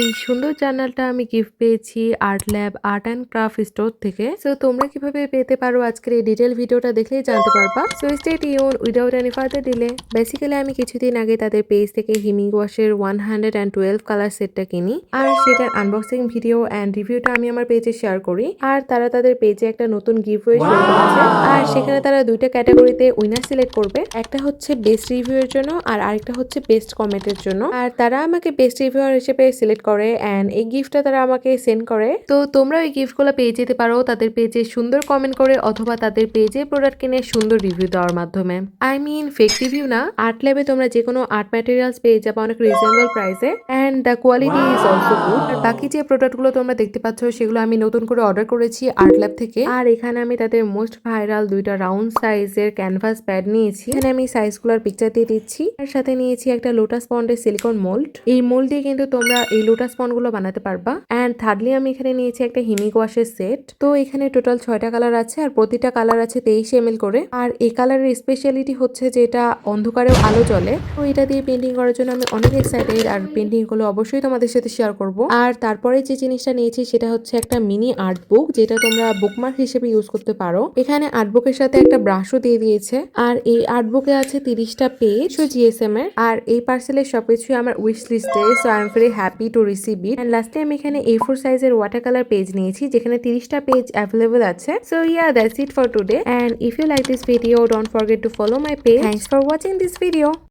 এই সুন্দর জার্নালটা আমি গিফট পেয়েছি art lab art and craft store থেকে। সো তোমরা কিভাবে পেতে পারো আজকের এই ডিটেল ভিডিওটা দেখলেই জানতে পারবা। So stay tune without any further delay. Basically আমি কিছুদিন আগে তাদের পেজ থেকে হিমিং ওয়াশের 112 কালার সেটটা কিনি, আর সেটার আনবক্সিং ভিডিও অ্যান্ড রিভিউটা আমি আমার পেজে শেয়ার করি। আর তারা তাদের পেজে একটা নতুন গিভওয়ে শুরু করেছে, আর সেখানে তারা দুইটা ক্যাটাগরিতে উইনার সিলেক্ট করবে। একটা হচ্ছে বেস্ট রিভিউ এর জন্য আর আরেকটা হচ্ছে বেস্ট কমেন্টের জন্য। আর তারা আমাকে বেস্ট রিভিউয়ার হিসেবে সিলেক্ট করে এন্ড এই গিফটটা তারা আমাকে সেন্ড করে। তো তোমরা এই গিফটগুলো পেয়ে যেতে পারো তাদের পেজে সুন্দর কমেন্ট করে অথবা তাদের পেজে প্রোডাক্ট কিনে সুন্দর রিভিউ দেওয়ার মাধ্যমে। আই মিন ফেক রিভিউ না, আর্ট ল্যাবে তোমরা যে কোনো আর্ট ম্যাটেরিয়ালস পেয়ে যাবে অনেক রিজনেবল প্রাইসে and the quality is also good. আর বাকি যে প্রোডাক্টগুলো তোমরা দেখতে পাচ্ছ সেগুলো আমি নতুন করে অর্ডার করেছি আর্ট ল্যাব থেকে। আর এখানে আমি তাদের মোস্ট ভাইরাল দুইটা রাউন্ড সাইজের ক্যানভাস প্যাড নিয়েছি। এখানে আমি সাইজগুলোর পিকচার দিয়ে দিচ্ছি। আর সাথে নিয়েছি একটা লোটাস পন্ডের সিলিকন মোল্ড। এই মোল্ড দিয়ে কিন্তু তোমরা এই লোটাস পন্ড গুলো বানাতে পারবা। এন্ড থার্ডলি আমি এখানে নিয়েছি একটা হিমিক ওয়াশের সেট। তো এখানে টোটাল 6টা কালার আছে আর প্রতিটা কালার আছে 23 ml করে। আর এই কালারের স্পেশালিটি হচ্ছে যে এটা অন্ধকারেও আলো জ্বলে। তো এটা দিয়ে পেন্টিং করার জন্য আমি অনেক এক্সাইটেড, আর পেন্টিং গুলো অবশ্যই তোমাদের সাথে শেয়ার করব। আর তারপরে যে জিনিসটা নিয়েছি সেটা হচ্ছে একটা মিনি আর্ট বুক, যেটা তোমরা বুকমার্ক হিসেবে ইউজ করতে পারো। এখানে আর্ট বুকের সাথে একটা ব্রাশও দিয়ে দিয়েছে। আর এই আর্ট বুকে আছে 30টা পেজ ও জিএসএম এর। আর এই পার্সেলের সবকিছুই আমার উইশ লিস্টে, so I am very happy to receive it. And লাস্টে আমি এখানে A4 সাইজের ওয়াটার কালার পেজ নিয়েছি, যেখানে 30টা পেজ অ্যাভেলেবল আছে। So yeah, that's it for today. And if you like this video, don't forget to follow my page. Thanks for watching this video.